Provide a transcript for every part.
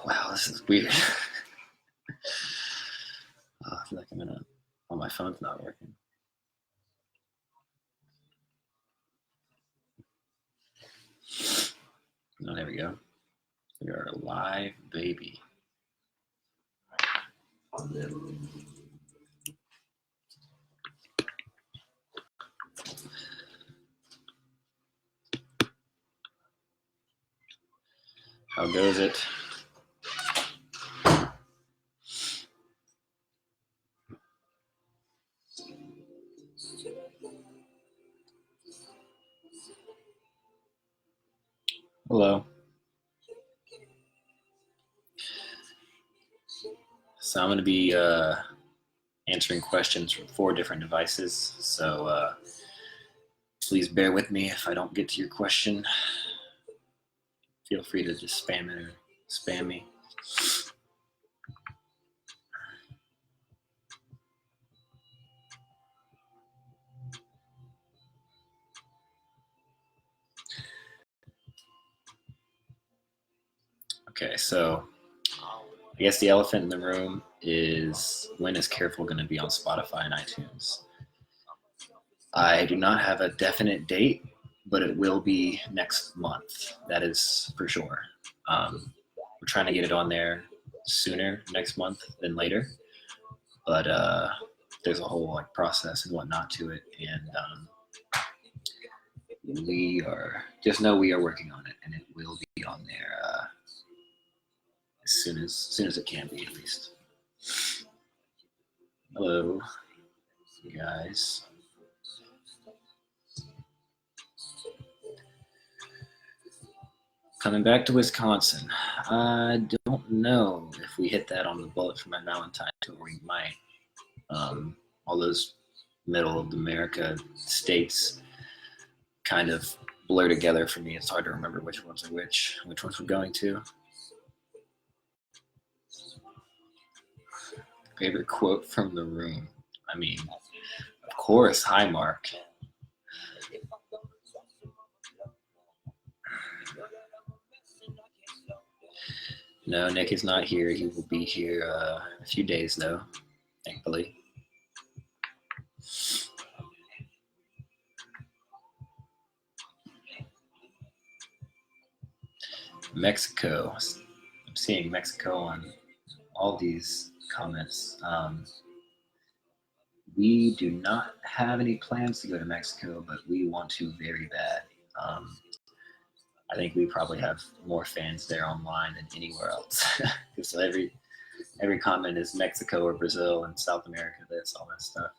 Wow, this is weird. I feel like I'm in a. Oh, my phone's not working. Oh, there we go. We are live, baby. How goes it? Hello. So I'm going to be answering questions from 4 different devices. So please bear with me if I don't get to your question. Feel free to just spam it or spam me. Okay, so I guess the elephant in the room is, when is Careful going to be on Spotify and iTunes? I do not have a definite date, but it will be next month. That is for sure. We're trying to get it on there sooner next month than later, but there's a whole process and whatnot to it, and we are working on it, and it will be on there as soon as it can be, at least. Hello, you guys. Coming back to Wisconsin. I don't know if we hit that on the bullet for my Valentine tour. We might. All those middle of America states kind of blur together for me. It's hard to remember which ones are which ones we're going to. Favorite quote from the room? I mean, of course, hi, Mark. No, Nick is not here. He will be here a few days, though, thankfully. Mexico. I'm seeing Mexico on all these comments. We do not have any plans to go to Mexico, but we want to very bad. I think we probably have more fans there online than anywhere else. Because every comment is Mexico or Brazil and South America, this, all that stuff.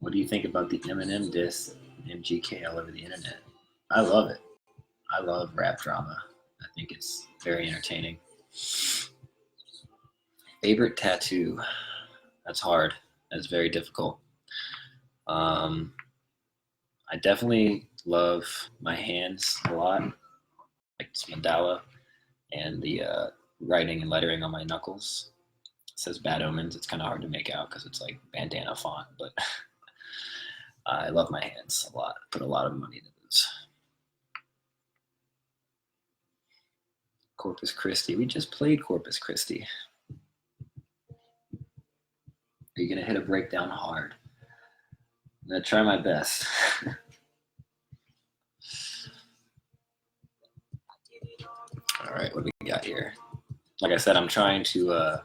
What do you think about the Eminem diss MGK all over the internet? I love it. I love rap drama. I think it's very entertaining. Favorite tattoo? That's hard. That's very difficult. I definitely love my hands a lot, like this mandala and the writing and lettering on my knuckles. It says Bad Omens. It's kind of hard to make out because it's like bandana font, but I love my hands a lot. Put a lot of money into those. Corpus Christi. We just played Corpus Christi. Are you gonna hit a breakdown hard? I'm gonna try my best. All right, what do we got here? Like I said, I'm trying to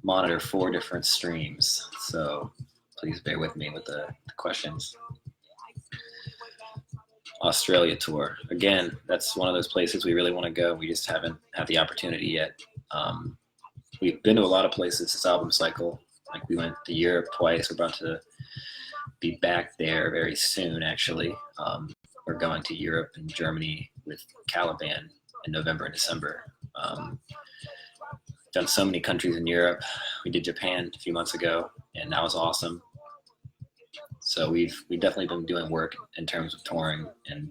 monitor 4 different streams, so please bear with me with the questions. Australia tour. Again, that's one of those places we really want to go. We just haven't had the opportunity yet. We've been to a lot of places this album cycle. Like we went to Europe twice. We're about to be back there very soon, actually. We're going to Europe and Germany with Caliban in November and December. Done so many countries in Europe. We did Japan a few months ago, and that was awesome. So we've definitely been doing work in terms of touring, and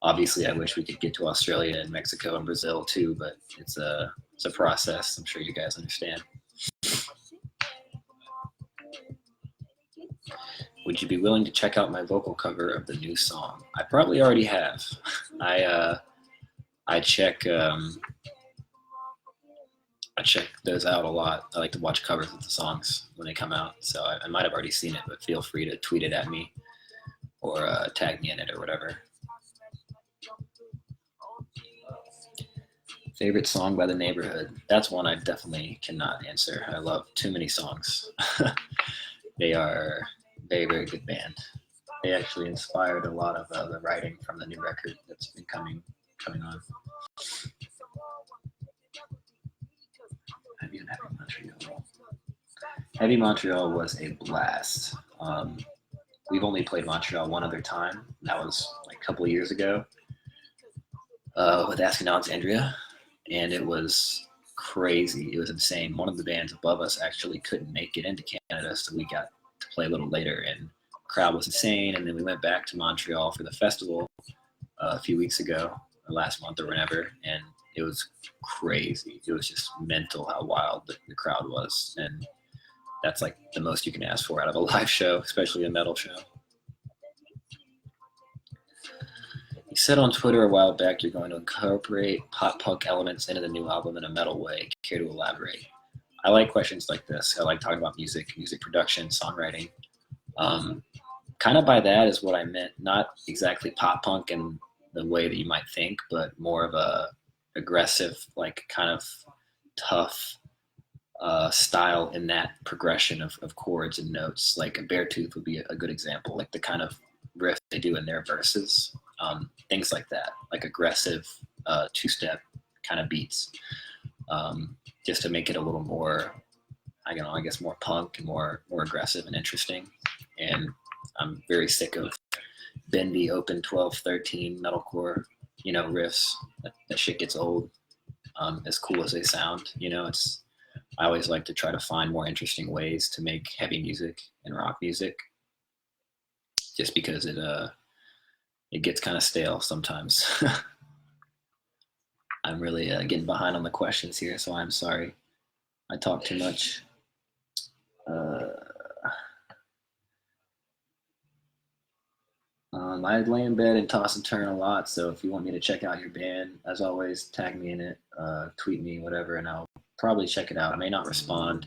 obviously I wish we could get to Australia and Mexico and Brazil too, but it's a process. I'm sure you guys understand. Would you be willing to check out my vocal cover of the new song? I probably already have. I check I check those out a lot. I like to watch covers of the songs when they come out, so I might have already seen it, but feel free to tweet it at me or tag me in it or whatever. Favorite song by The Neighborhood? That's one I definitely cannot answer. I love too many songs. They are a very, very good band. They actually inspired a lot of the writing from the new record that's been coming on. Heavy Montreal. Heavy Montreal was a blast. We've only played Montreal one other time. That was like a couple of years ago with Asking Alexandria. And it was crazy. It was insane. One of the bands above us actually couldn't make it into Canada, so we got to play a little later, and the crowd was insane. And then we went back to Montreal for the festival a few weeks ago, or last month or whenever, and it was crazy. It was just mental how wild the crowd was, and that's like the most you can ask for out of a live show, especially a metal show. You said on Twitter a while back you're going to incorporate pop punk elements into the new album in a metal way. Care to elaborate? I like questions like this. I like talking about music production, songwriting. Kind of by that is what I meant. Not exactly pop punk in the way that you might think, but more of a aggressive, like kind of tough style in that progression of chords and notes. Like a Beartooth would be a good example, like the kind of riff they do in their verses. Things like that, like aggressive two-step kind of beats, just to make it a little more, I guess more punk and more aggressive and interesting. And I'm very sick of bendy, open 12/13 metalcore, riffs. That shit gets old. As cool as they sound, I always like to try to find more interesting ways to make heavy music and rock music, just because it gets kind of stale sometimes. I'm really getting behind on the questions here, so I'm sorry. I talk too much. I lay in bed and toss and turn a lot, so if you want me to check out your band, as always, tag me in it, tweet me, whatever, and I'll probably check it out. I may not respond,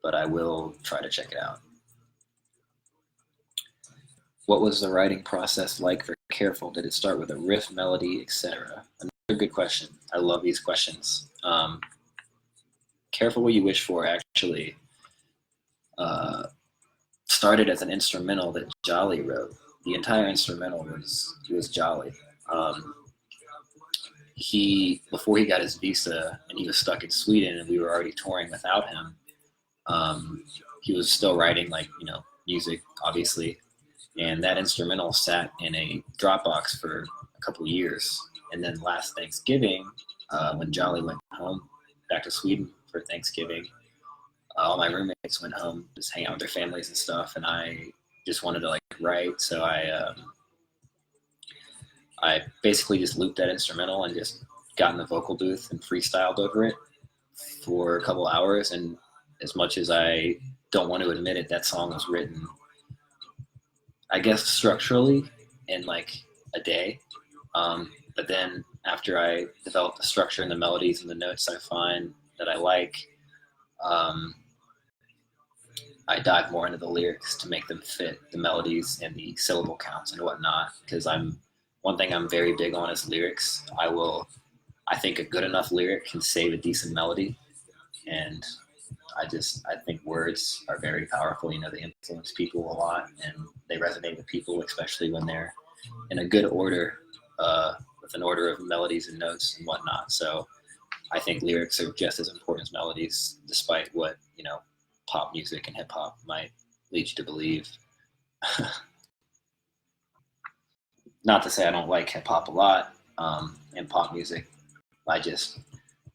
but I will try to check it out. What was the writing process like for Careful? Did it start with a riff, melody, etc.? Another good question. I love these questions. Careful What You Wish For actually started as an instrumental that Jolly wrote. The entire instrumental was Jolly. Before he got his visa and he was stuck in Sweden and we were already touring without him, he was still writing music, obviously. And that instrumental sat in a Dropbox for a couple of years. And then last Thanksgiving, when Jolly went home back to Sweden for Thanksgiving, all my roommates went home, just hang out with their families and stuff. And I just wanted to write. So I basically just looped that instrumental and just got in the vocal booth and freestyled over it for a couple hours. And as much as I don't want to admit it, that song was written, I guess, structurally in a day. But then after I developed the structure and the melodies and the notes I find that I like, I dive more into the lyrics to make them fit the melodies and the syllable counts and whatnot. Because one thing I'm very big on is lyrics. I think a good enough lyric can save a decent melody. And I think words are very powerful. They influence people a lot and they resonate with people, especially when they're in a good order, with an order of melodies and notes and whatnot. So I think lyrics are just as important as melodies, despite what, pop music and hip hop might lead you to believe. Not to say I don't like hip hop a lot, and pop music. I just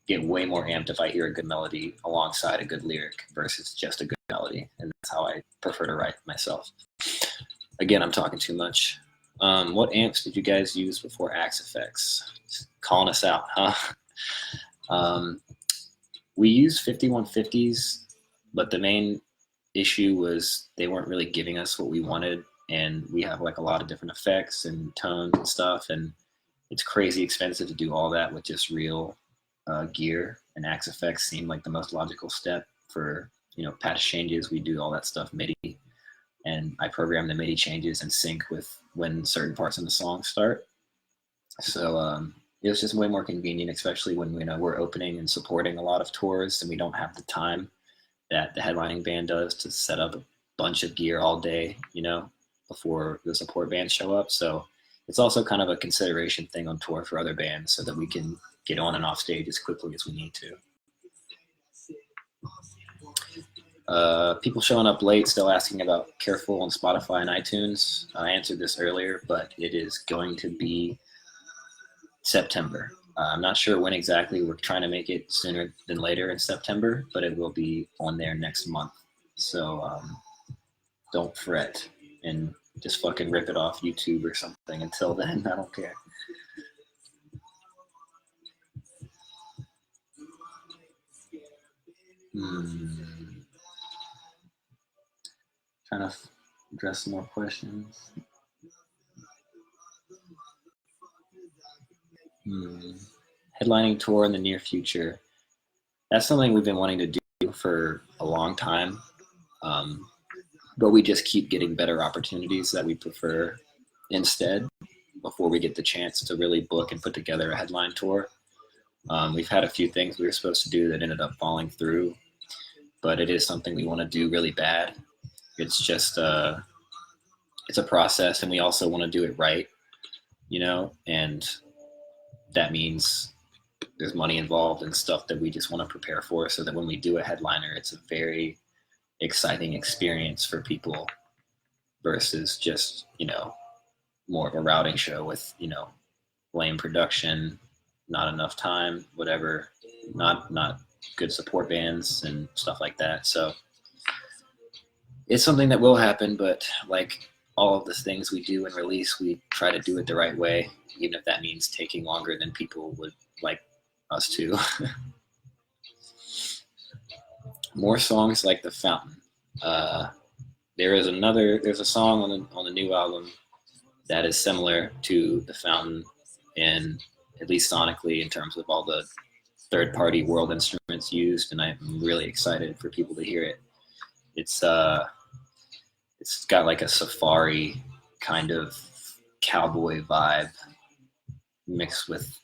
get way more amped if I hear a good melody alongside a good lyric versus just a good melody. And that's how I prefer to write myself. Again, I'm talking too much. What amps did you guys use before Axe Effects? Just calling us out, huh? We use 5150s, but the main issue was they weren't really giving us what we wanted, and we have like a lot of different effects and tones and stuff, and it's crazy expensive to do all that with just real gear. And Axe FX seemed like the most logical step for patch changes. We do all that stuff MIDI, and I program the MIDI changes in sync with when certain parts of the song start. So it was just way more convenient, especially when we're opening and supporting a lot of tours, and we don't have the time that the headlining band does to set up a bunch of gear all day, before the support bands show up. So it's also kind of a consideration thing on tour for other bands so that we can get on and off stage as quickly as we need to. People showing up late still asking about Careful on Spotify and iTunes. I answered this earlier, but it is going to be September. I'm not sure when exactly. We're trying to make it sooner than later in September, but it will be on there next month. So don't fret and just fucking rip it off YouTube or something. Until then, I don't care. Trying to address some more questions. Headlining tour in the near future. That's something we've been wanting to do for a long time. But we just keep getting better opportunities that we prefer instead before we get the chance to really book and put together a headline tour. We've had a few things we were supposed to do that ended up falling through, but it is something we want to do really bad. It's just it's a process, and we also want to do it right, and that means there's money involved and stuff that we just want to prepare for, so that when we do a headliner, it's a very exciting experience for people versus just, more of a routing show with, lame production, not enough time, whatever, not good support bands and stuff like that. So it's something that will happen, but like all of the things we do and release, we try to do it the right way, even if that means taking longer than people would like us to. More songs like The Fountain. There's a song on the new album that is similar to The Fountain, and at least sonically, in terms of all the third-party world instruments used, and I'm really excited for people to hear it. It's got like a safari kind of cowboy vibe mixed with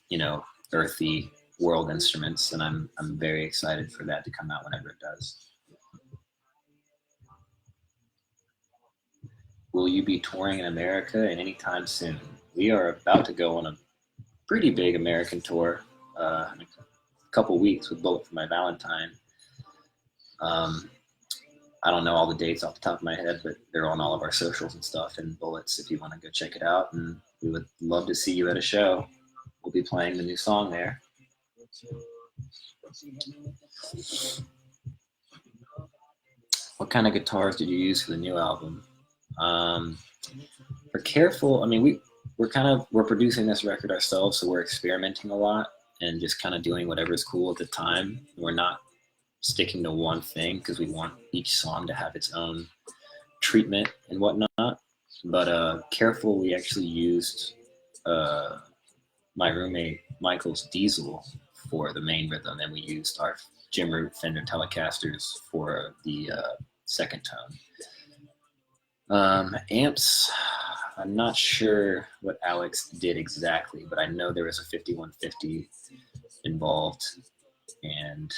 earthy world instruments, and I'm very excited for that to come out whenever it does. Will you be touring in America at any time soon? We are about to go on a pretty big American tour in a couple weeks with Bullet for My Valentine. I don't know all the dates off the top of my head, but they're on all of our socials and stuff, and Bullets if you want to go check it out. And we would love to see you at a show. We'll be playing the new song there. What kind of guitars did you use for the new album? For Careful, I mean, we're producing this record ourselves, so we're experimenting a lot and just kind of doing whatever's cool at the time. We're not sticking to one thing because we want each song to have its own treatment and whatnot. But Careful, we actually used my roommate Michael's Diesel for the main rhythm, and we used our Jim Root Fender Telecasters for the second tone. Amps, I'm not sure what Alex did exactly, but I know there was a 5150 involved, and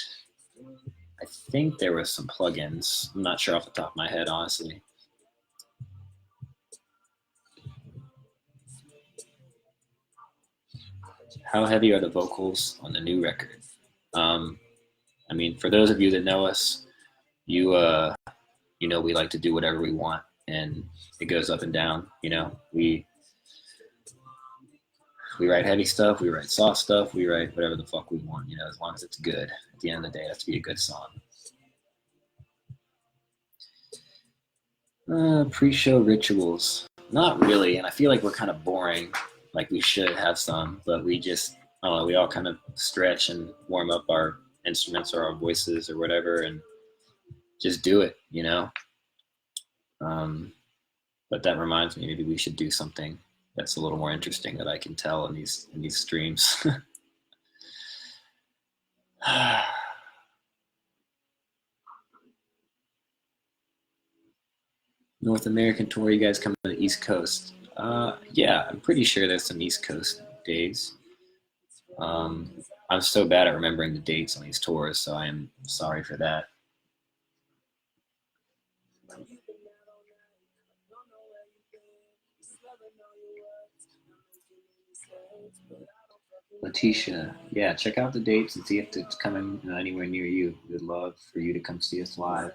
I think there were some plugins. I'm not sure off the top of my head, honestly. How heavy are the vocals on the new record? I mean, for those of you that know us, you know we like to do whatever we want, and it goes up and down. We write heavy stuff, we write soft stuff, we write whatever the fuck we want, as long as it's good. At the end of the day, it has to be a good song. Pre-show rituals. Not really, and I feel like we're kind of boring. Like we should have some, but we just, I don't know, we all kind of stretch and warm up our instruments or our voices or whatever, and just do it, you know. But that reminds me, maybe we should do something that's a little more interesting that I can tell in these streams. North American tour, you guys come to the East Coast. Yeah, I'm pretty sure there's some East Coast days. I'm so bad at remembering the dates on these tours, so I am sorry for that. Letitia, yeah, check out the dates and see if it's coming anywhere near you. We'd love for you to come see us live.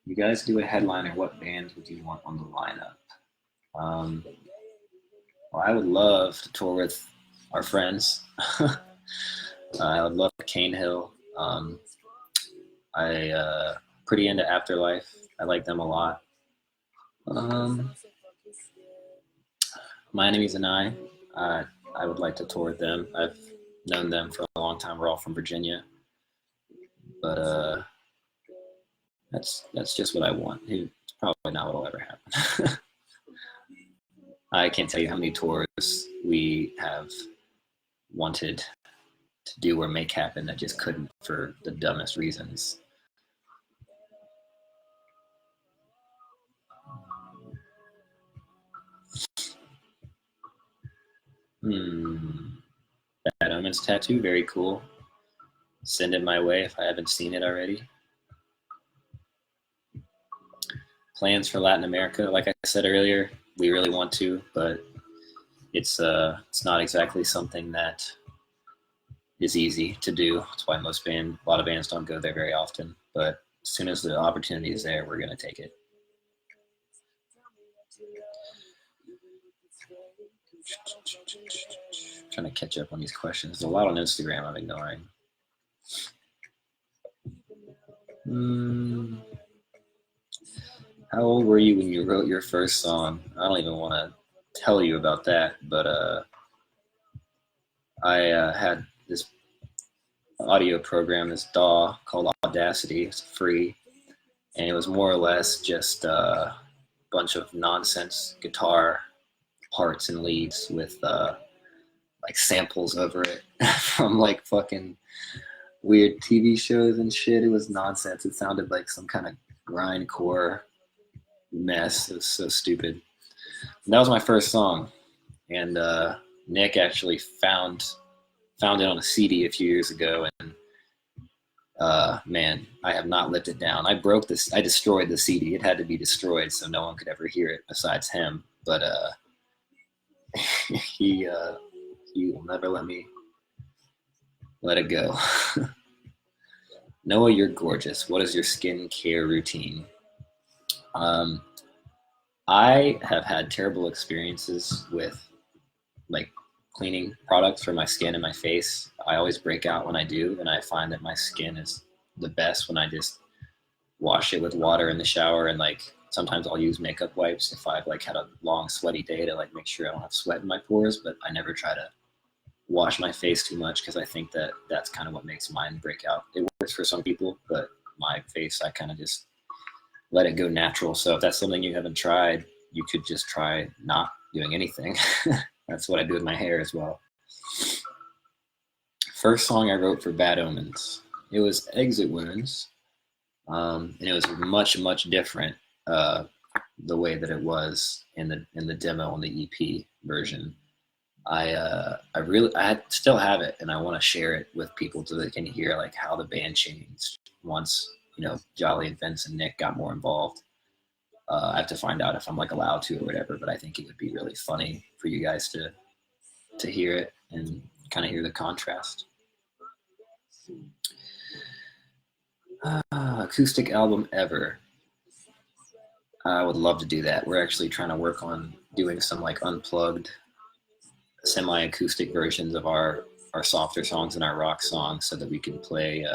You guys do a headliner. What bands would you want on the lineup? Well, I would love to tour with our friends. I would love Cane Hill. I pretty into Afterlife. I like them a lot. My Enemies and I would like to tour with them. I've known them for a long time. We're all from Virginia, but that's just what I want. It's probably not what'll ever happen. I can't tell you how many tours we have wanted to do or make happen that just couldn't for the dumbest reasons. Bad Omens tattoo, very cool. Send it my way if I haven't seen it already. Plans for Latin America, like I said earlier, we really want to, but it's not exactly something that is easy to do. That's why a lot of bands don't go there very often. But as soon as the opportunity is there, we're gonna take it. Trying to catch up on these questions. There's a lot on Instagram I'm ignoring. How old were you when you wrote your first song? I don't even want to tell you about that, but I had this audio program, this DAW called Audacity. It's free, and it was more or less just a bunch of nonsense guitar parts and leads with like samples over it from like fucking weird TV shows and shit. It was nonsense. It sounded like some kind of grindcore mess. It was so stupid. And that was my first song, and Nick actually found it on a CD a few years ago, and man, I have not lived it down. I destroyed the CD. It had to be destroyed so no one could ever hear it besides him. But he will never let me let it go. Noah, you're gorgeous. What is your skincare routine? I have had terrible experiences with like cleaning products for my skin and my face. I always break out when I do, and I find that my skin is the best when I just wash it with water in the shower, and like sometimes I'll use makeup wipes if I've like had a long sweaty day to like make sure I don't have sweat in my pores, but I never try to wash my face too much because I think that that's kind of what makes mine break out. It works for some people, but my face, I kind of just let it go natural. So if that's something you haven't tried, you could just try not doing anything. That's what I do with my hair as well. First song I wrote for Bad Omens, it was Exit Wounds, and it was much, much different the way that it was in the demo on the EP version. I still have it, and I want to share it with people so they can hear like how the band changed once Jolly and Vince and Nick got more involved. I have to find out if I'm like allowed to or whatever, but I think it would be really funny for you guys to hear it and kind of hear the contrast. Acoustic album ever. I would love to do that. We're actually trying to work on doing some like unplugged semi-acoustic versions of our softer songs and our rock songs so that we can play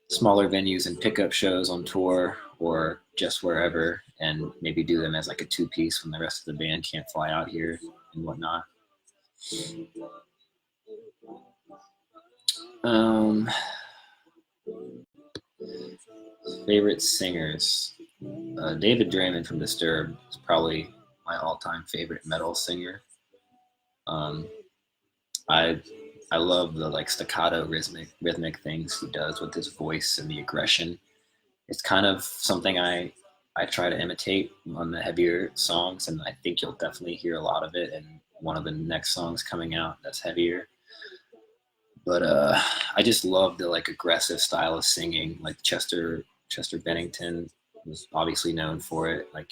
smaller venues and pickup shows on tour or just wherever, and maybe do them as like a two-piece when the rest of the band can't fly out here and whatnot. Um, Favorite singers. David Draymond from Disturbed is probably my all-time favorite metal singer. Um, I I love the like staccato rhythmic things he does with his voice and the aggression. It's kind of something I try to imitate on the heavier songs, and I think you'll definitely hear a lot of it in one of the next songs coming out that's heavier. But I just love the like aggressive style of singing. Like Chester Bennington was obviously known for it. Like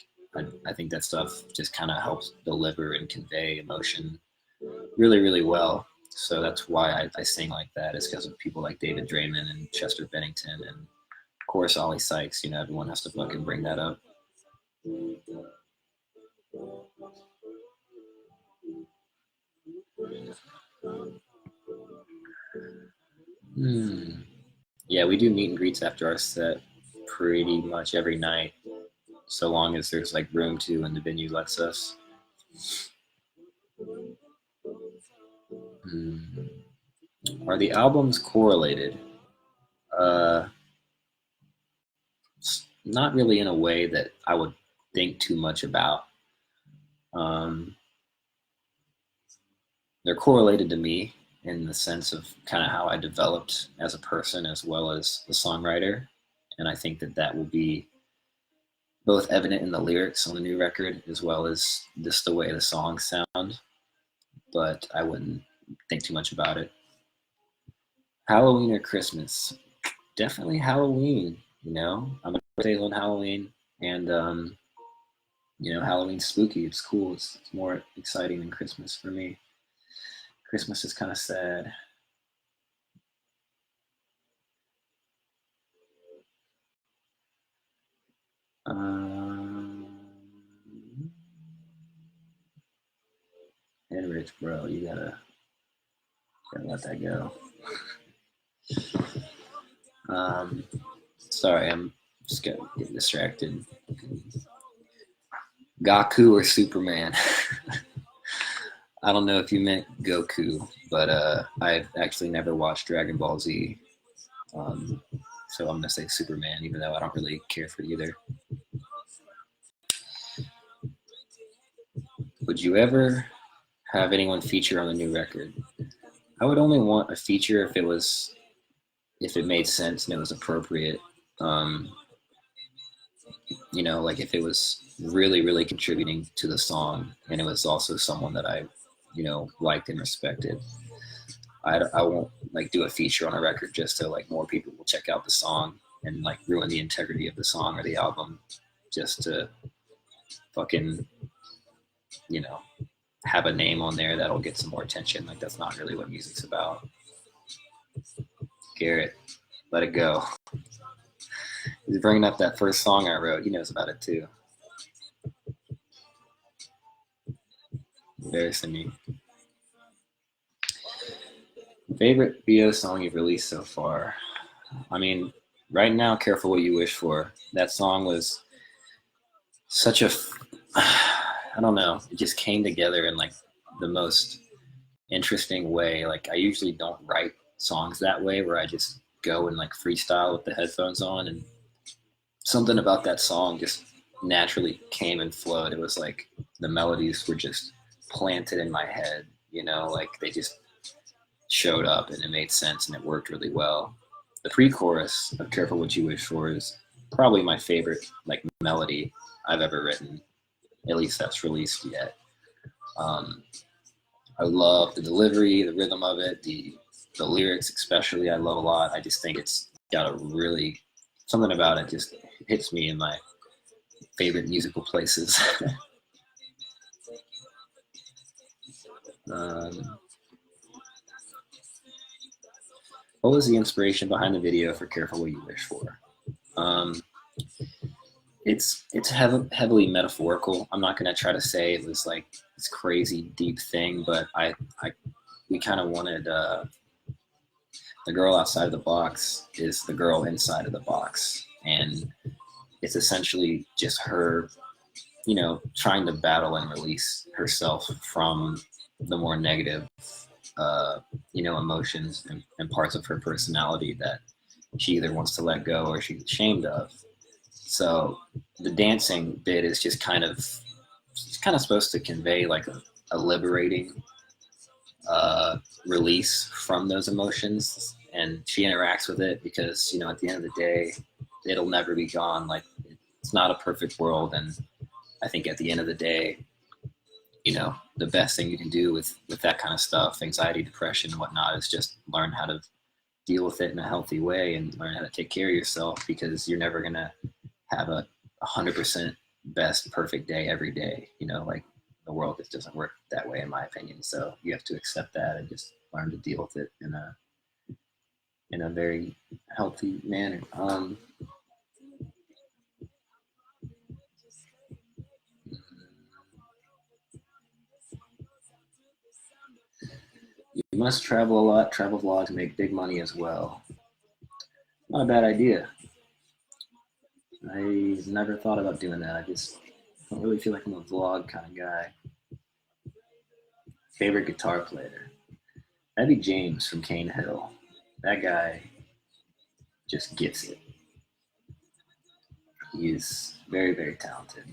I think that stuff just kind of helps deliver and convey emotion really well. So that's why I sing like that. Is because of people like David Draymond and Chester Bennington and of course Ollie Sykes. You know, everyone has to fucking bring that up. Hmm. Yeah, we do meet and greets after our set pretty much every night, so long as there's like room to and the venue lets us. Hmm. Are the albums correlated? Uh, Not really in a way that I would think too much about. Um, they're correlated to me in the sense of kind of how I developed as a person as well as the songwriter, and I think that that will be both evident in the lyrics on the new record as well as just the way the songs sound. But I wouldn't think too much about it. Halloween or Christmas? Definitely Halloween. You know, I'm a birthday on Halloween, and you know, Halloween's spooky. It's cool. It's more exciting than Christmas for me. Christmas is kind of sad. Um, Henrich, bro, you gotta let that go. Um, Sorry, I'm just getting distracted. Gaku or Superman? I don't know if you meant Goku, but I've actually never watched Dragon Ball Z. Um, so I'm gonna say Superman, even though I don't really care for either. Would you ever have anyone feature on the new record? I would only want a feature if it made sense and it was appropriate. Um, you know, like if it was really contributing to the song and it was also someone that I, you know, liked and respected. I won't like do a feature on a record just so like more people will check out the song and like ruin the integrity of the song or the album just to fucking, you know, have a name on there that'll get some more attention. Like that's not really what music's about. Garrett, let it go. He's bringing up that first song I wrote. He knows about it too. Embarrassing me. Favorite BO song you've released so far? I mean, right now, Careful What You Wish For. That song was such a, I don't know, it just came together in like the most interesting way. Like I usually don't write songs that way where I just go and like freestyle with the headphones on, and something about that song just naturally came and flowed. It was like the melodies were just planted in my head, you know, like they just showed up and it made sense and it worked really well. The pre-chorus of Careful What You Wish For is probably my favorite like melody I've ever written, at least that's released yet. Um, I love the delivery, the rhythm of it, the lyrics especially. I love a lot. I just think it's got a really something about it just hits me in my favorite musical places. um, what was the inspiration behind the video for Careful What You Wish For? Um, it's heavily metaphorical. I'm not going to try to say it was like this crazy deep thing, but I we kind of wanted the girl outside of the box is the girl inside of the box, and it's essentially just her, you know, trying to battle and release herself from the more negative emotions and parts of her personality that she either wants to let go or she's ashamed of. So the dancing bit is just kind of supposed to convey like a liberating release from those emotions, and she interacts with it because at the end of the day, it'll never be gone. Like, it's not a perfect world, and I think at the end of the day, the best thing you can do with that kind of stuff, anxiety, depression, and whatnot, is just learn how to deal with it in a healthy way and learn how to take care of yourself, because you're never gonna have a 100% best perfect day every day. Like, the world just doesn't work that way, in my opinion. So you have to accept that and just learn to deal with it in a very healthy manner. You must travel a lot, travel vlog to make big money as well. Not a bad idea. I never thought about doing that. I just don't really feel like I'm a vlog kind of guy. Favorite guitar player? That'd be James from Cane Hill. That guy just gets it. He's very, very talented.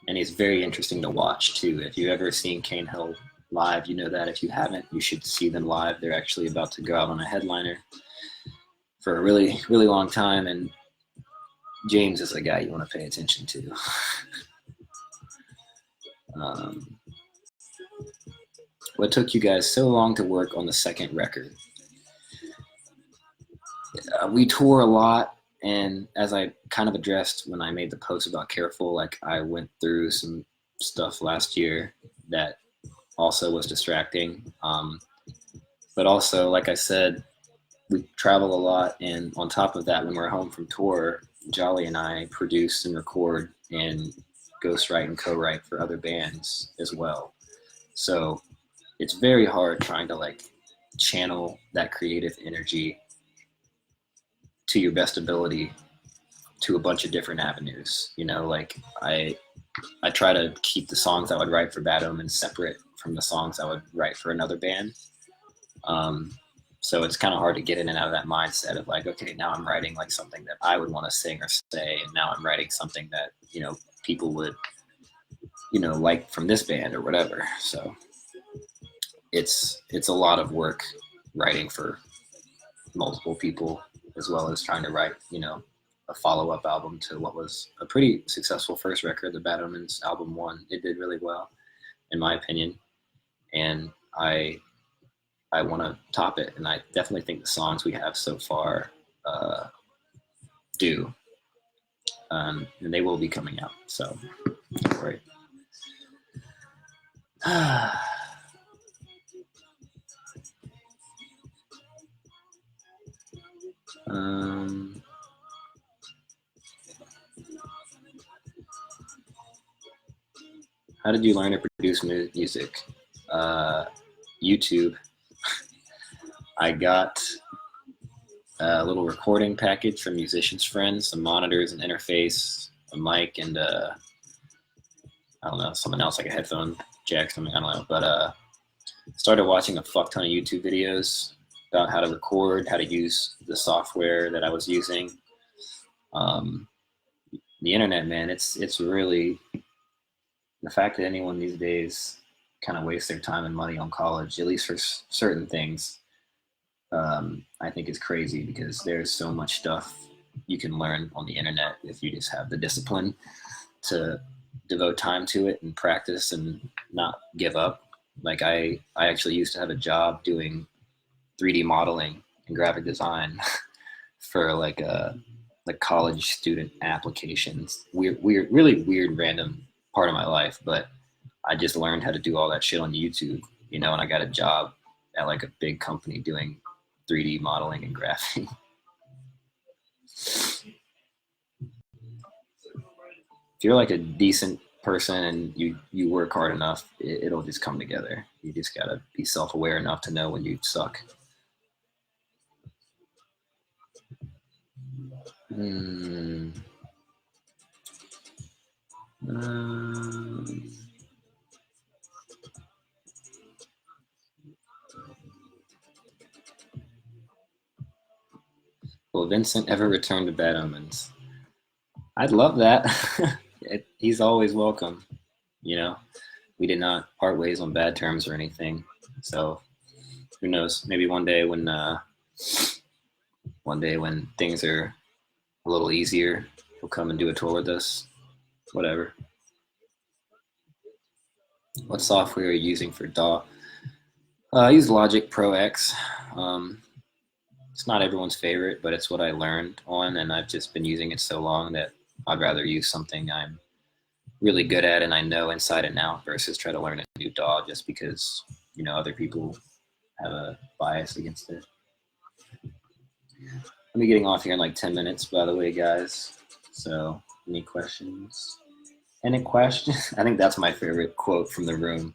And he's very interesting to watch too. If you've ever seen Cane Hill live, you know that. If you haven't, you should see them live. They're actually about to go out on a headliner for a really, really long time, and James is a guy you want to pay attention to. What took you guys so long to work on the second record? We tour a lot, and as I kind of addressed when I made the post about Careful, like, I went through some stuff last year that also was distracting. But also, like I said, we travel a lot, and on top of that, when we're home from tour, Jolly and I produce and record and ghostwrite and co-write for other bands as well. So it's very hard trying to like channel that creative energy to your best ability to a bunch of different avenues. Like, I try to keep the songs I would write for Bad Omens separate from the songs I would write for another band. So it's kind of hard to get in and out of that mindset of like, okay, now I'm writing like something that I would want to sing or say, and now I'm writing something that people would like from this band or whatever. So it's a lot of work writing for multiple people, as well as trying to write a follow-up album to what was a pretty successful first record. The Bad Omens album one. It did really well, in my opinion, and I want to top it, and I definitely think the songs we have so far do, and they will be coming out. So, great. How did you learn to produce music? YouTube. I got a little recording package from Musician's Friends, some monitors, an interface, a mic, and I don't know, something else like a headphone jack, something, I don't know. But started watching a fuck ton of YouTube videos about how to record, how to use the software that I was using. The internet, man, it's really, the fact that anyone these days kind of wastes their time and money on college, at least for certain things, I think is crazy, because there's so much stuff you can learn on the internet if you just have the discipline to devote time to it and practice and not give up. Like, I actually used to have a job doing 3D modeling and graphic design for like college student applications. Weird, really weird, random part of my life, but I just learned how to do all that shit on YouTube, and I got a job at like a big company doing 3D modeling and graphing. If you're like a decent person and you work hard enough, it'll just come together. You just gotta be self-aware enough to know when you suck. Will Vincent ever return to Bad Omens? I'd love that. He's always welcome. You know, we did not part ways on bad terms or anything. So who knows? Maybe one day when things are a little easier, he'll come and do a tour with us. Whatever. What software are you using for DAW? I use Logic Pro X. It's not everyone's favorite, but it's what I learned on, and I've just been using it so long that I'd rather use something I'm really good at and I know inside and out versus try to learn a new DAW just because, you know, other people have a bias against it. I'll be getting off here in like 10 minutes, by the way, guys. So, any questions? Any questions? I think that's my favorite quote from the room.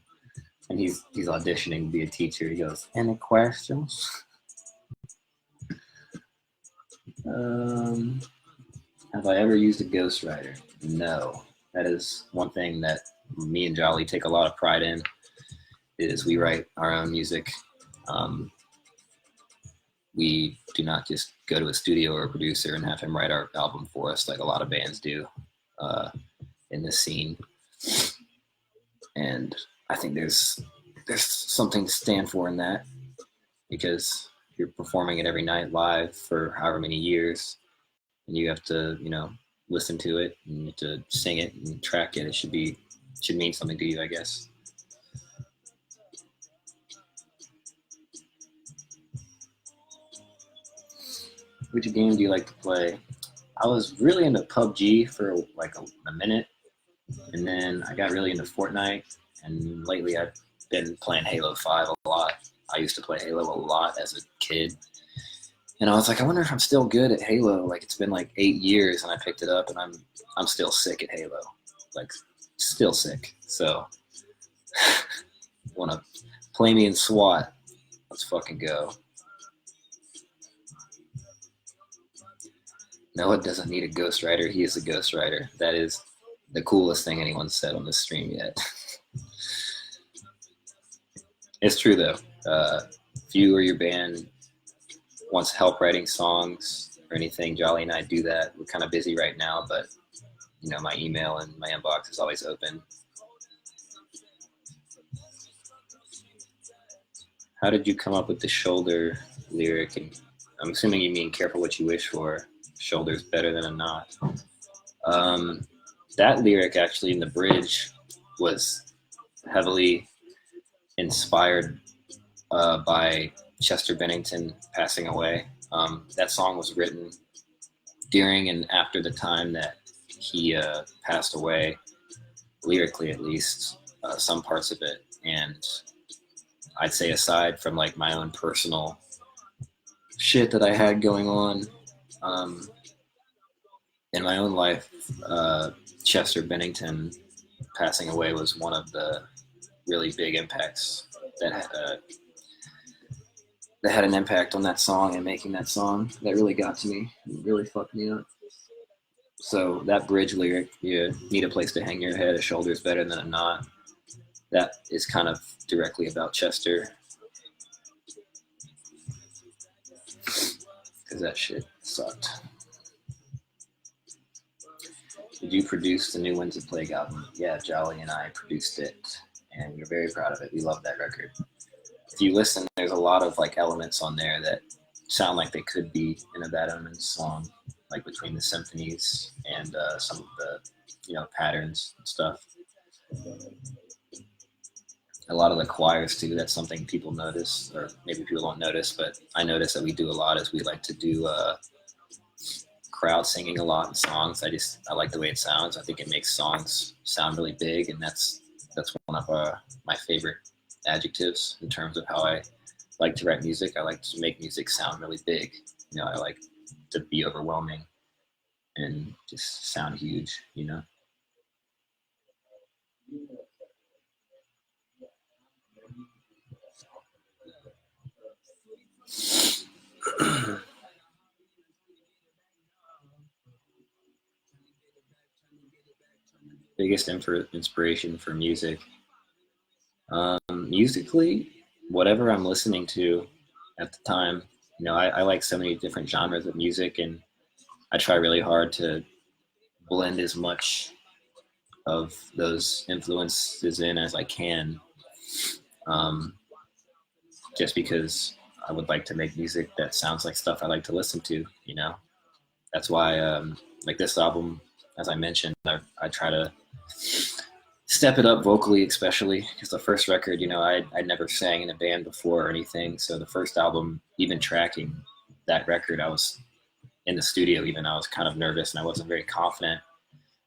And he's auditioning to be a teacher. He goes, any questions? Have I ever used a ghostwriter? No. That is one thing that me and Jolly take a lot of pride in, is we write our own music. We do not just go to a studio or a producer and have him write our album for us like a lot of bands do in this scene. And I think there's something to stand for in that, because you're performing it every night live for however many years, and you have to, you know, listen to it and you have to sing it and track it. It should mean something to you, I guess. Which game do you like to play? I was really into PUBG for like a minute, and then I got really into Fortnite, and lately I've been playing Halo 5 a lot. I used to play Halo a lot as a kid, and I was like, I wonder if I'm still good at Halo. Like, it's been like 8 years, and I picked it up, and I'm still sick at Halo, like still sick. So, want to play me in SWAT? Let's fucking go. Noah doesn't need a ghostwriter. He is a ghostwriter. That is the coolest thing anyone's said on this stream yet. It's true, though. If you or your band wants help writing songs or anything, Jolly and I do that. We're kind of busy right now, but you know, my email and my inbox is always open. How did you come up with the shoulder lyric? And I'm assuming you mean careful what you wish for. Shoulder's better than a knot. That lyric actually in the bridge was heavily inspired by Chester Bennington passing away. That song was written during and after the time that he passed away, lyrically at least, some parts of it. And I'd say aside from like my own personal shit that I had going on in my own life, Chester Bennington passing away was one of the really big impacts that had an impact on that song and making that song. That really got to me. It really fucked me up. So that bridge lyric, you need a place to hang your head, a shoulder's better than a knot, that is kind of directly about Chester. Because that shit sucked. Did you produce the new Winds of Plague album? Yeah, Jolly and I produced it, and we're very proud of it. We love that record. If you listen, there's a lot of like elements on there that sound like they could be in a Bad Omens song, like between the symphonies and some of the, you know, patterns and stuff. A lot of the choirs too. That's something people notice, or maybe people don't notice, but I notice that we do a lot. Is we like to do crowd singing a lot in songs. I like the way it sounds. I think it makes songs sound really big, and that's one of my favorite adjectives in terms of how I like to write music. I like to make music sound really big. You know, I like to be overwhelming and just sound huge, you know. Biggest inspiration for music. Musically, whatever I'm listening to at the time, You know, I like so many different genres of music, and I try really hard to blend as much of those influences in as I can, um, just because I would like to make music that sounds like stuff I like to listen to, you know? That's why, like this album, as I mentioned, I try to step it up vocally, especially because the first record, you know, I never sang in a band before or anything. So the first album, even tracking that record, I was in the studio, even I was kind of nervous and I wasn't very confident.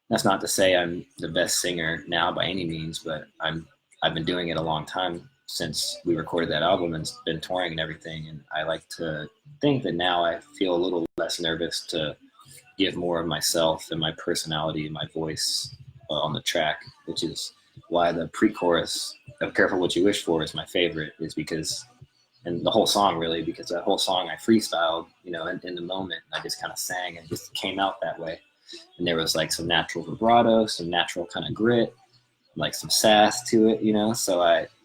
That's not to say I'm the best singer now by any means, but I've been doing it a long time since we recorded that album and been touring and everything. And I like to think that now I feel a little less nervous to give more of myself and my personality and my voice on the track, which is why the pre-chorus of Careful What You Wish For is my favorite, is because, and the whole song really, because that whole song I freestyled, you know, in the moment. I just kind of sang and just came out that way. And there was like some natural vibrato, some natural kind of grit, like some sass to it, you know. So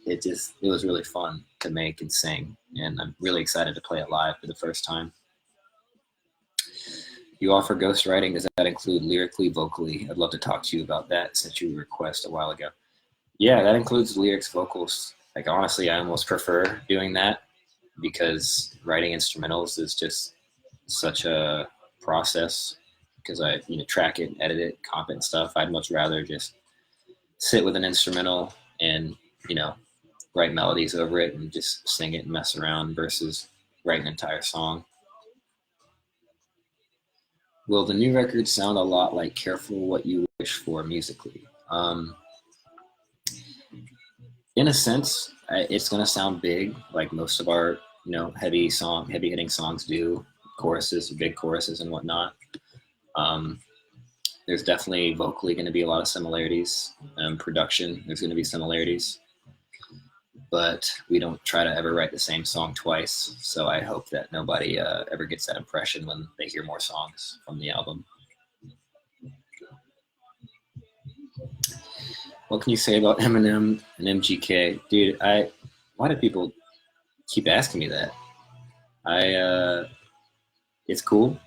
it was really fun to make and sing, and I'm really excited to play it live for the first time. You offer ghostwriting. Does that include lyrically, vocally? I'd love to talk to you about that since you requested a while ago. Yeah, that includes lyrics, vocals. Like honestly, I almost prefer doing that because writing instrumentals is just such a process because I, you know, track it, edit it, comp it and stuff. I'd much rather just sit with an instrumental and, you know, write melodies over it and just sing it and mess around versus write an entire song. Will the new record sound a lot like Careful What You Wish For musically? In a sense, it's going to sound big, like most of our, you know, heavy hitting songs do, choruses, big choruses and whatnot. There's definitely vocally going to be a lot of similarities. Production, there's going to be similarities. But we don't try to ever write the same song twice. So I hope that nobody ever gets that impression when they hear more songs from the album. What can you say about Eminem and MGK? Dude, why do people keep asking me that? It's cool.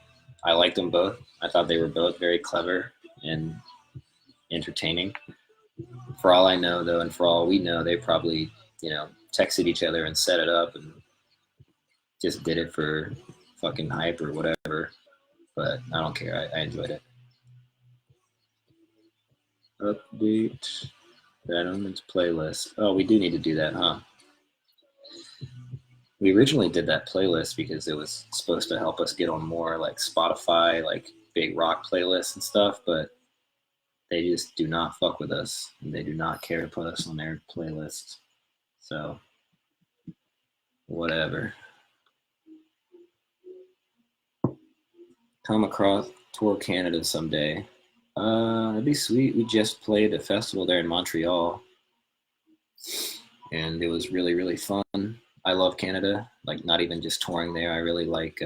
I liked them both. I thought they were both very clever and entertaining. For all I know, though, and for all we know, they probably, you know, texted each other and set it up and just did it for fucking hype or whatever. But I don't care. I enjoyed it. Update Venom's playlist. Oh, we do need to do that, huh? We originally did that playlist because it was supposed to help us get on more like Spotify, like big rock playlists and stuff, but they just do not fuck with us and they do not care to put us on their playlists. So, whatever. Come across tour Canada someday. That'd be sweet. We just played a festival there in Montreal, and it was really, really fun. I love Canada. Like, not even just touring there. I really like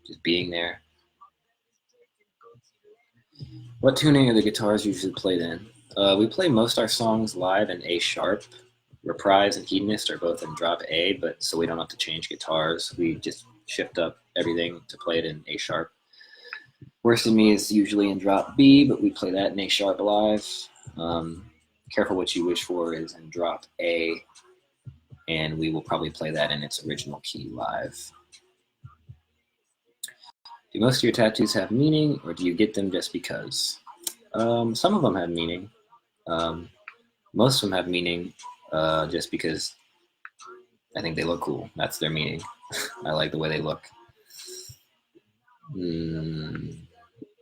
just being there. What tuning are the guitars usually played in? We play most our songs live in A sharp. Reprise and Hedonist are both in drop A, but so we don't have to change guitars. We just shift up everything to play it in A sharp. Worst in Me is usually in drop B, but we play that in A sharp live. Careful What You Wish For is in drop A, and we will probably play that in its original key live. Do most of your tattoos have meaning, or do you get them just because? Some of them have meaning. Most of them have meaning just because I think they look cool. That's their meaning. I like the way they look. I'm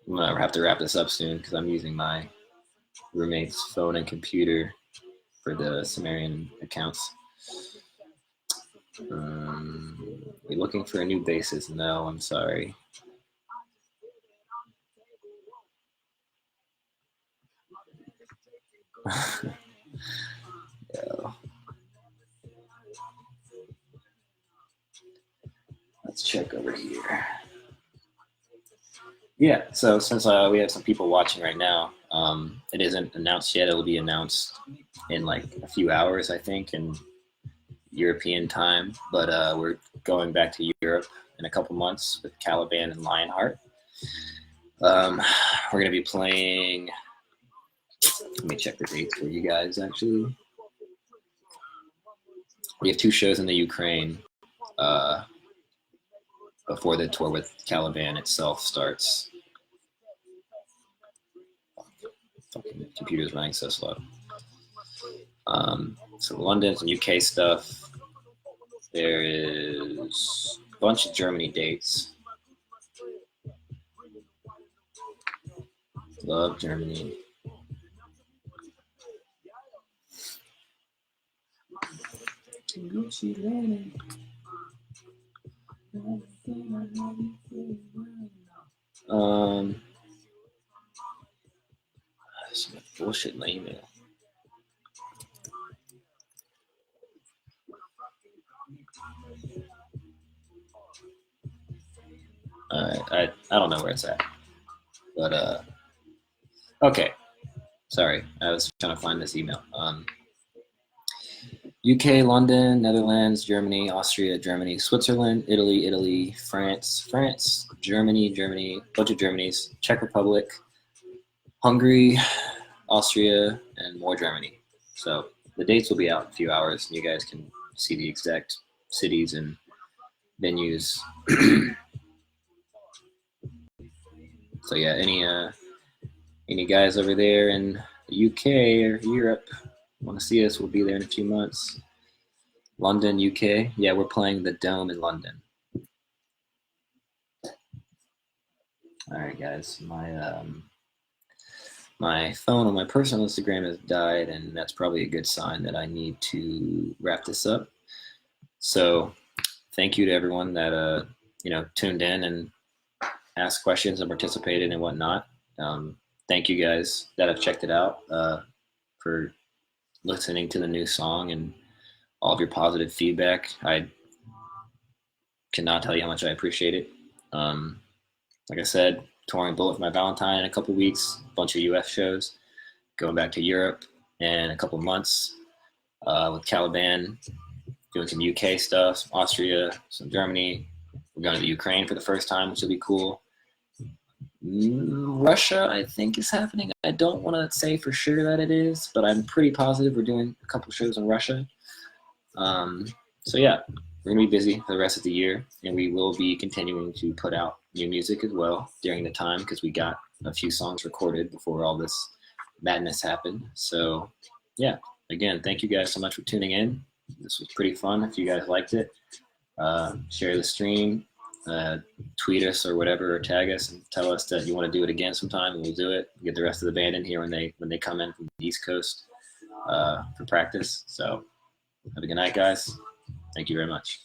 gonna have to wrap this up soon because I'm using my roommate's phone and computer for the Sumerian accounts. We're looking for a new bassist. No, I'm sorry. Yeah. Let's check over here. Yeah, so since we have some people watching right now, it isn't announced yet. It'll be announced in like a few hours, I think, in European time. But we're going back to Europe in a couple months with Caliban and Lionheart. We're going to be playing, let me check the dates for you guys actually. We have 2 shows in the Ukraine before the tour with Caliban itself starts. Fucking computer's running so slow. So London, some UK stuff. There is a bunch of Germany dates. Love Germany. Some bullshit in my email. I don't know where it's at, but okay. Sorry, I was trying to find this email. UK, London, Netherlands, Germany, Austria, Germany, Switzerland, Italy, France, Germany, bunch of Germanys, Czech Republic, Hungary, Austria, and more Germany. So the dates will be out in a few hours, and you guys can see the exact cities and venues. So yeah, any guys over there in the UK or Europe want to see us, we'll be there in a few months. London, UK. Yeah, we're playing the Dome in London. All right, guys. My phone on my personal Instagram has died, and that's probably a good sign that I need to wrap this up. So thank you to everyone that tuned in and asked questions and participated and whatnot. Thank you guys that have checked it out for listening to the new song and all of your positive feedback. I cannot tell you how much I appreciate it. Like I said, touring Bullet for My Valentine in a couple weeks, a bunch of US shows, going back to Europe in a couple months with Caliban, doing some UK stuff, some Austria, some Germany. We're going to the Ukraine for the first time, which will be cool. Russia, I think, is happening. I don't want to say for sure that it is, but I'm pretty positive we're doing a couple shows in Russia. So yeah, we're going to be busy for the rest of the year, and we will be continuing to put out new music as well during the time because we got a few songs recorded before all this madness happened. So yeah, again, thank you guys so much for tuning in. This was pretty fun. If you guys liked it, share the stream, tweet us or whatever, or tag us and tell us that you want to do it again sometime, and we'll do it. Get the rest of the band in here when they come in from the East Coast for practice. So have a good night, guys. Thank you very much.